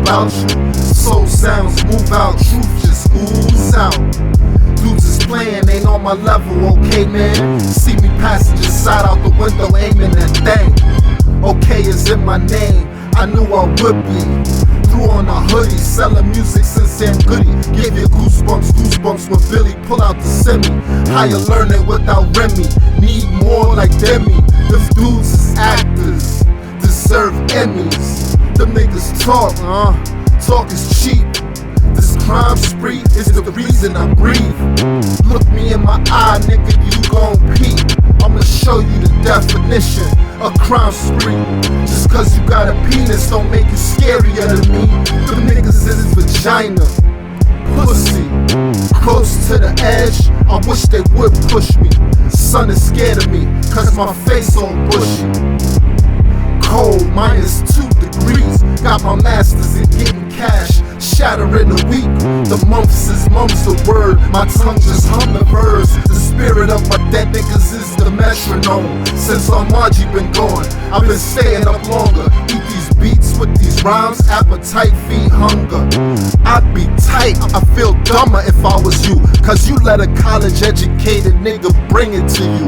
about you. Soul sounds move out, truth just ooze out. Dudes is playing, ain't on my level, okay man? See me passenger side out the window aiming that thing. Okay is in my name, I knew I would be. Threw on a hoodie, selling music since Sam Goody. Gave you goosebumps when Billy pull out the semi. How you learn it without Remy? Need more like Demi. Them dudes is actors, deserve Emmys. Them niggas talk, talk is cheap. This crime spree is the reason I breathe. Look me in my eye, nigga, you gon' peep. I'ma show you the definition of crime spree. Just cause you got a penis don't make you scarier than me. Them niggas is vagina, pussy, close to the edge. I wish they would push me. Sun is scared of me, cause my face all bushy. Cold, -2 degrees. Got my masters in getting cash, shatter in a week. The months is mum's the word, my tongue just hum the verse. The spirit of my dead niggas is the metronome. Since Margie been gone, I've been staying up longer. Eat these beats with these rhymes, appetite feed hunger. I'd be tight, I feel dumber if I was you, cause you let a college educated nigga bring it to you.